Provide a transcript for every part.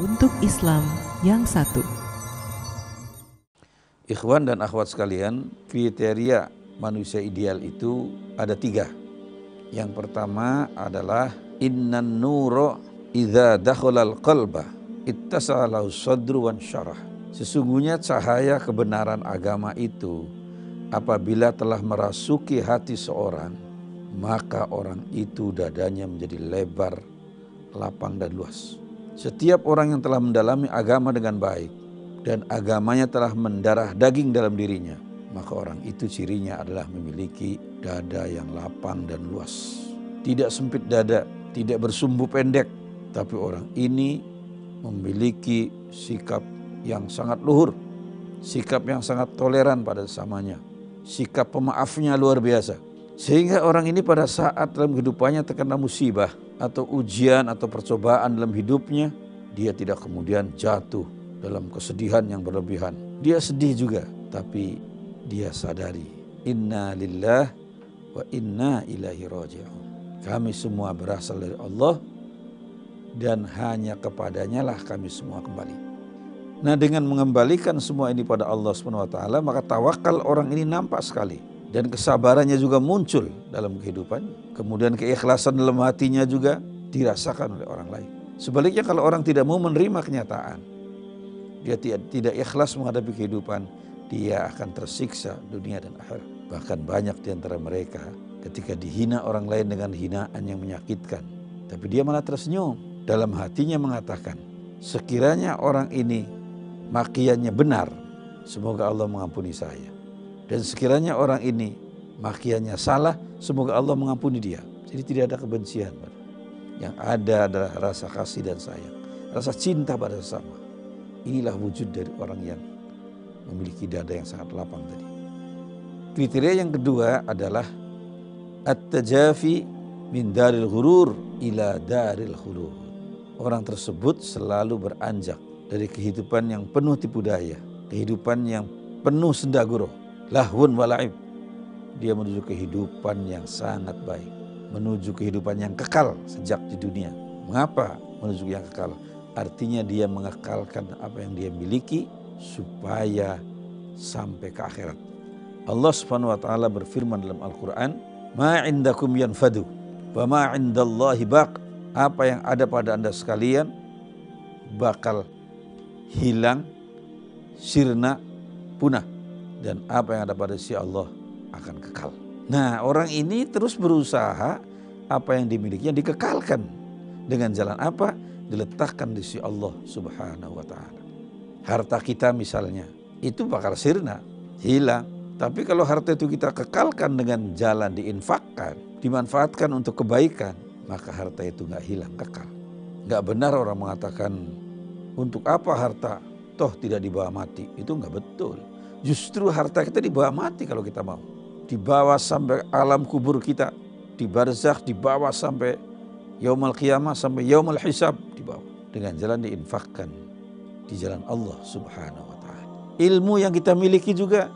untuk Islam yang satu. Ikhwan dan akhwat sekalian, kriteria manusia ideal itu ada 3. Yang pertama adalah innan nuro idza dakhalal qalba ittasalahu sadru wan syarah. Sesungguhnya cahaya kebenaran agama itu apabila telah merasuki hati seorang, maka orang itu dadanya menjadi lebar, lapang dan luas. Setiap orang yang telah mendalami agama dengan baik dan agamanya telah mendarah daging dalam dirinya, maka orang itu cirinya adalah memiliki dada yang lapang dan luas. Tidak sempit dada, tidak bersumbu pendek, tapi orang ini memiliki sikap yang sangat luhur, sikap yang sangat toleran pada sesamanya, sikap pemaafnya luar biasa. Sehingga orang ini pada saat dalam kehidupannya terkena musibah atau ujian atau percobaan dalam hidupnya, dia tidak kemudian jatuh dalam kesedihan yang berlebihan. Dia sedih juga, tapi dia sadari inna lillah wa inna ilaihi raji'un. Kami semua berasal dari Allah dan hanya kepadanya lah kami semua kembali. Nah, dengan mengembalikan semua ini pada Allah SWT, maka tawakal orang ini nampak sekali. Dan kesabarannya juga muncul dalam kehidupan. Kemudian keikhlasan dalam hatinya juga dirasakan oleh orang lain. Sebaliknya kalau orang tidak mau menerima kenyataan, dia tidak ikhlas menghadapi kehidupan, dia akan tersiksa dunia dan akhirat. Bahkan banyak di antara mereka ketika dihina orang lain dengan hinaan yang menyakitkan, tapi dia malah tersenyum. Dalam hatinya mengatakan, sekiranya orang ini makiannya benar, semoga Allah mengampuni saya. Dan sekiranya orang ini makiannya salah, semoga Allah mengampuni dia. Jadi tidak ada kebencian. Yang ada adalah rasa kasih dan sayang, rasa cinta pada sesama. Inilah wujud dari orang yang memiliki dada yang sangat lapang tadi. Kriteria yang kedua adalah at-tajafi min daril ghurur ila daril khulud. Orang tersebut selalu beranjak dari kehidupan yang penuh tipu daya, kehidupan yang penuh senda gurau, lahwun wala'ib. Dia menuju kehidupan yang sangat baik, menuju kehidupan yang kekal sejak di dunia. Mengapa menuju yang kekal? Artinya dia mengekalkan apa yang dia miliki supaya sampai ke akhirat. Allah Subhanahu wa taala berfirman dalam Al-Qur'an, "Ma 'indakum yanfadu, wa ma 'indallahi baq." Apa yang ada pada Anda sekalian bakal hilang, sirna, punah. Dan apa yang ada pada sisi Allah akan kekal. Nah, orang ini terus berusaha apa yang dimilikinya dikekalkan. Dengan jalan apa? Diletakkan di sisi Allah Subhanahu wa ta'ala. Harta kita misalnya, itu bakal sirna, hilang. Tapi kalau harta itu kita kekalkan dengan jalan diinfakkan, dimanfaatkan untuk kebaikan, maka harta itu gak hilang, kekal. Gak benar orang mengatakan, untuk apa harta? Toh tidak dibawa mati. Itu gak betul. Justru harta kita dibawa mati kalau kita mau. Dibawa sampai alam kubur kita. Di barzakh dibawa sampai yaumul qiyamah, sampai yaumul hisab dibawa. Dengan jalan diinfakkan di jalan Allah Subhanahu wa ta'ala. Ilmu yang kita miliki juga,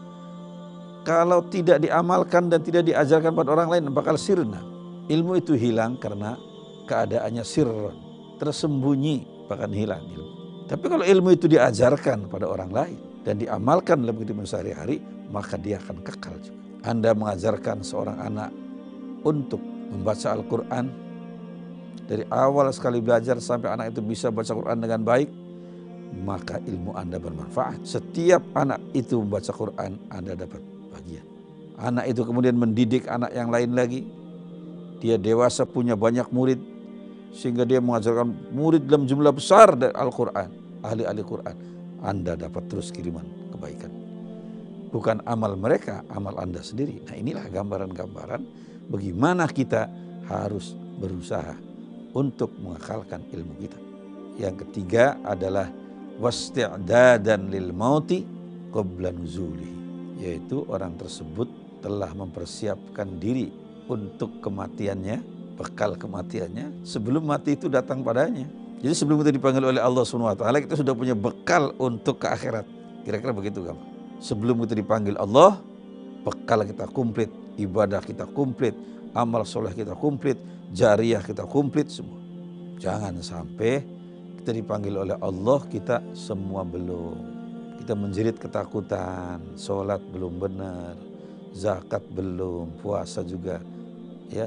kalau tidak diamalkan dan tidak diajarkan pada orang lain, bakal sirna. Ilmu itu hilang karena keadaannya sirron, tersembunyi, bahkan hilang ilmu. Tapi kalau ilmu itu diajarkan pada orang lain dan diamalkan dalam kehidupan sehari-hari, maka dia akan kekal juga. Anda mengajarkan seorang anak untuk membaca Al-Quran, dari awal sekali belajar sampai anak itu bisa baca Quran dengan baik, maka ilmu Anda bermanfaat. Setiap anak itu membaca Quran, Anda dapat bagian. Anak itu kemudian mendidik anak yang lain lagi. Dia dewasa punya banyak murid, sehingga dia mengajarkan murid dalam jumlah besar dari Al-Quran, ahli-ahli Quran. Anda dapat terus kiriman kebaikan. Bukan amal mereka, amal Anda sendiri. Nah, inilah gambaran-gambaran bagaimana kita harus berusaha untuk mengekalkan ilmu kita. Yang ketiga adalah wasti'dadan lil mauti qabla nuzulihi, yaitu orang tersebut telah mempersiapkan diri untuk kematiannya, bekal kematiannya sebelum mati itu datang padanya. Jadi sebelum kita dipanggil oleh Allah SWT, kita sudah punya bekal untuk ke akhirat. Kira-kira begitu kan? Sebelum kita dipanggil Allah, bekal kita komplit, ibadah kita komplit, amal soleh kita komplit, jariyah kita komplit semua. Jangan sampai kita dipanggil oleh Allah, kita semua belum. Kita menjerit ketakutan, sholat belum benar, zakat belum, puasa juga ya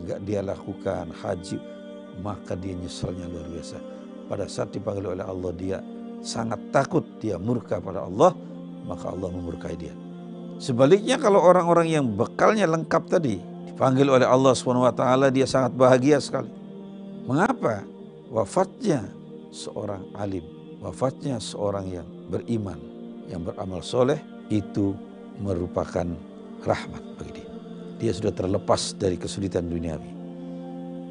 nggak dia lakukan, haji, maka dia nyesalnya luar biasa. Pada saat dipanggil oleh Allah dia sangat takut, dia murka pada Allah, maka Allah memurkai dia. Sebaliknya kalau orang-orang yang bekalnya lengkap tadi dipanggil oleh Allah SWT, dia sangat bahagia sekali. Mengapa? Wafatnya seorang alim, wafatnya seorang yang beriman, yang beramal soleh, itu merupakan rahmat bagi dia. Dia sudah terlepas dari kesulitan duniawi.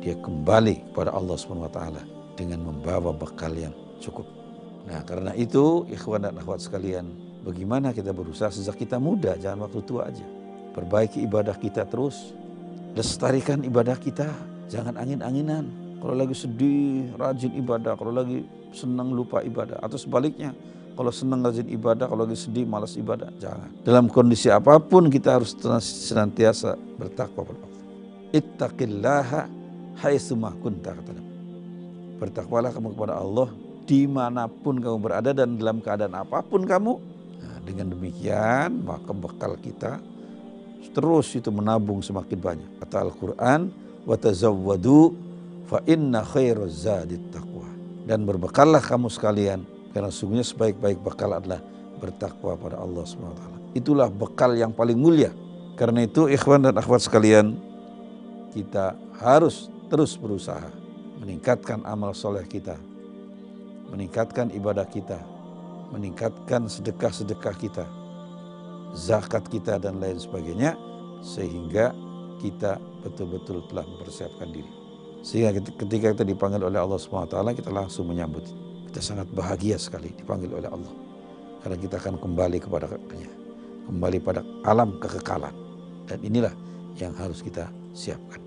Dia kembali kepada Allah SWT dengan membawa bekal yang cukup. Nah, karena itu ikhwan dan akhwat sekalian, bagaimana kita berusaha sejak kita muda, jangan waktu tua aja. Perbaiki ibadah kita terus, lestarikan ibadah kita, jangan angin-anginan. Kalau lagi sedih, rajin ibadah. Kalau lagi senang, lupa ibadah. Atau sebaliknya, kalau senang rajin ibadah, kalau lagi sedih, malas ibadah. Jangan. Dalam kondisi apapun kita harus senantiasa bertakwa kepada Allah. Ittaqillaha haitsuma kunta, kata Nabi. Bertakwalah kamu kepada Allah dimanapun kamu berada dan dalam keadaan apapun kamu. Nah, dengan demikian maka bekal kita terus itu menabung semakin banyak. Kata Al-Quran, watazawwadu fa inna khairaz zadit taqwa. Dan berbekallah kamu sekalian, karena sungguhnya sebaik-baik bekal adalah bertakwa pada Allah SWT. Itulah bekal yang paling mulia. Karena itu ikhwan dan akhwat sekalian, kita harus terus berusaha meningkatkan amal soleh kita, meningkatkan ibadah kita, meningkatkan sedekah-sedekah kita, zakat kita dan lain sebagainya, sehingga kita betul-betul telah mempersiapkan diri. Sehingga ketika kita dipanggil oleh Allah SWT, kita langsung menyambut. Kita sangat bahagia sekali dipanggil oleh Allah. Karena kita akan kembali kepada-Nya, kembali pada alam kekekalan. Dan inilah yang harus kita siapkan.